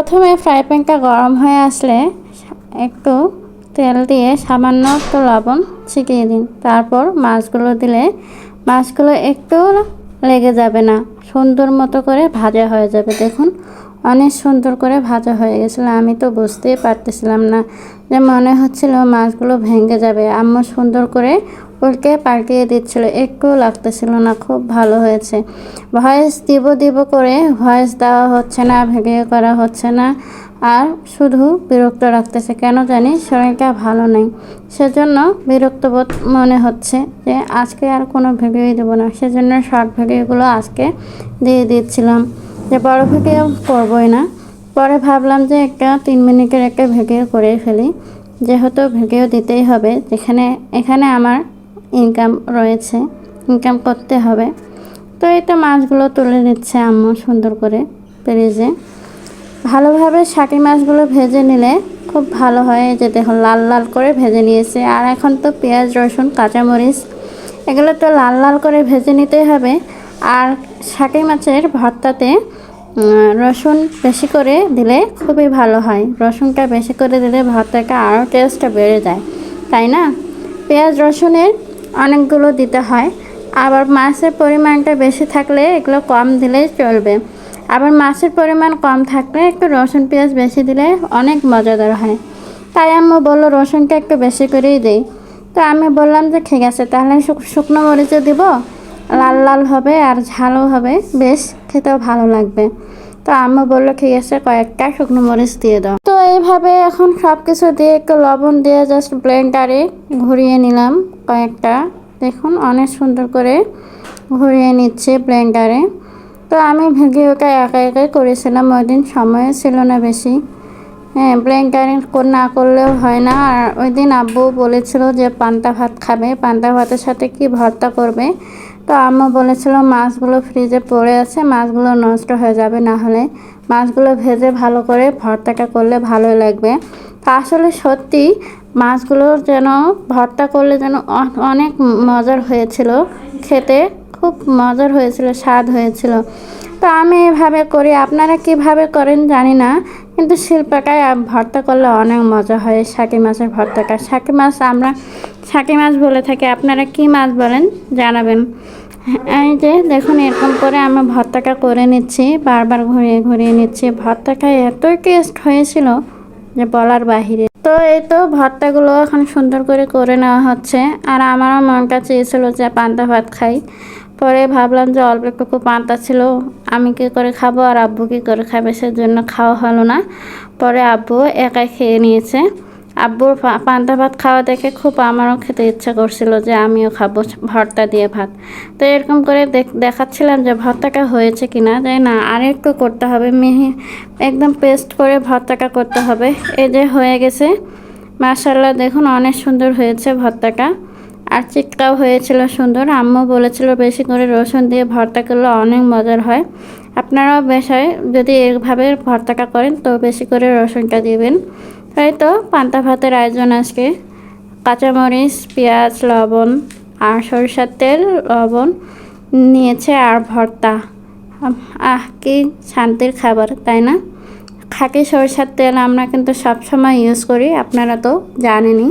প্রথমে ফ্রাই প্যানটা গরম হয়ে আসলে একটু তেল দিয়ে সামান্য একটু লবণ ছিটিয়ে দিন। তারপর মাছগুলো দিলে মাছগুলো একটু লেগে যাবে না, সুন্দর মতো করে ভাজা হয়ে যাবে। দেখুন অনেক সুন্দর করে ভাজা হয়ে গেছিলো। আমি তো বুঝতেই পারতেছিলাম না, যে মনে হচ্ছিল মাছগুলো ভেঙে যাবে। আম্মু সুন্দর করে উল্টে পাল্টিয়ে দিচ্ছিল, একটুও লাগতেছিল না। খুব ভালো হয়েছে। ভয়েস দিব করে ভয়েস দেওয়া হচ্ছে না, ভিডিও করা হচ্ছে না, আর শুধু বিরক্ত রাখতেছে। কেন জানি শরীরটা ভালো নেই, সেজন্য বিরক্ত বোধ মনে হচ্ছে যে আজকে আর কোনো ভিডিওই দেবো না। সেজন্য শর্ট ভিডিওগুলো আজকে দিয়ে দিচ্ছিলাম, যে বড় ভিডিও করবই না। পরে ভাবলাম যে একটা 3 মিনিটের একটা ভিডিও করে ফেলি, যেহেতু ভিডিও দিতেই হবে, এখানে আমার ইনকাম রয়েছে, ইনকাম করতে হবে। তো এই তো মাছগুলো তুলে নিচ্ছে আম্মু সুন্দর করে ফ্রিজে। ভালোভাবে শাকি মাছগুলো ভেজে নিলে খুব ভালো হয়। যে দেখুন লাল লাল করে ভেজে নিয়েছে। আর এখন তো পেঁয়াজ, রসুন, কাঁচামরিচ এগুলো তো লাল লাল করে ভেজে নিতেই হবে। আর শাকি মাছের ভর্তাতে রসুন বেশি করে দিলে খুবই ভালো হয়। রসুনটা বেশি করে দিলে ভর্তাটা আরও টেস্টটা বেড়ে যায়, তাই না? পেঁয়াজ রসুনের অনেকগুলো দিতে হয়। আবার মাছের পরিমাণটা বেশি থাকলে এগুলো কম দিলেই চলবে। আবার মাছের পরিমাণ কম থাকলে একটু রসুন পেঁয়াজ বেশি দিলে অনেক মজাদার হয়। তাই আম্মু বললো রসুনটা একটু বেশি করেই দেই। তো আমি বললাম যে ঠিক আছে, তাহলে শুকনো মরিচও দিব, লাল লাল হবে আর ঝালও হবে, বেশ খেতেও ভালো লাগবে। তো আম্মু বললো ঠিক আছে, কয়েকটা শুকনো মরিচ দিয়ে দাও। তো এইভাবে এখন সব কিছু দিয়ে একটু লবণ দিয়ে জাস্ট ব্লেন্ডারে ঘুরিয়ে নিলাম কয়েকটা। দেখুন অনেক সুন্দর করে ঘুরিয়ে নিচ্ছে ব্লেন্ডারে। তো আমি ভিডিওটা একা একাই করেছিলাম, ওই দিন সময় ছিল না বেশি। হ্যাঁ, ব্লেন্ডারে না করলেও হয় না। আর ওই দিন আব্বু বলেছিল যে পান্তা ভাত খাবে, পান্তা ভাতের সাথে কি ভর্তা করবে। তো আম্মু বলেছিল মাছগুলো ফ্রিজে পড়ে আছে, মাছগুলো নষ্ট হয়ে যাবে, না হলে মাছগুলো ভেজে ভালো করে ভর্তাটা করলে ভালোই লাগবে। তা আসলে সত্যি মাছগুলো যেন ভর্তা করলে যেন অনেক মজার হয়েছিল, খেতে খুব মজার হয়েছিল, স্বাদ হয়েছিল। তো আমি এভাবে করি, আপনারা কিভাবে করেন জানি না, কিন্তু শিল্পাটায় ভর্তা করলে অনেক মজা হয়। শাকি মাছের ভর্তাটা, শাকি মাছ আমরা শাকি মাছ বলে থাকি, আপনারা কি মাছ বলেন জানাবেন। এই যে দেখুন এরকম করে আমি ভর্তাটা করে নিচ্ছি, বারবার ঘুরিয়ে ঘুরিয়ে নিচ্ছি। ভর্তাটা এতই টেস্ট হয়েছিল যে বলার বাহিরে। তো এই তো ভর্তাগুলো এখন সুন্দর করে নেওয়া হচ্ছে। আর আমারও মনটা চেয়েছিল যে পান্তা ভাত খাই। পরে ভাবলাম যে অল্প একটু পান্তা ছিল, আমি কী করে খাবো আর আব্বু কী করে খাবে, সেজন্য খাওয়া হলো না। পরে আব্বু একাই খেয়ে নিয়েছে। আব্বুর পান্তা ভাত খাওয়া দেখে খুব আমারও খেতে ইচ্ছা করছিল যে আমিও খাবো ভর্তা দিয়ে ভাত। তো এরকম করে দেখাচ্ছিলাম যে ভর্তাটা হয়েছে কিনা, তাই না আর একটু করতে হবে, মিহি একদম পেস্ট করে ভর্তাটা করতে হবে। এই যে হয়ে গেছে, মাশাআল্লাহ দেখুন অনেক সুন্দর হয়েছে ভর্তাটা, আর চিটকাও হয়েছিল সুন্দর। আম্মু বলেছিল বেশি করে রসুন দিয়ে ভর্তা করলে অনেক মজার হয়। আপনারাও বাসায় যদি এইভাবে ভর্তাটা করেন তো বেশি করে রসুনটা দিবেন। তাই তো পান্তা ভাতের আয়োজন আজকে। কাঁচামরিচ, পেঁয়াজ, লবণ আর সরিষার তেল, লবণ নিয়েছে আর ভর্তা। কি শান্তির খাবার, তাই না? খাঁটি সরিষার তেল আমরা কিন্তু সবসময় ইউজ করি, আপনারা তো জানেনই।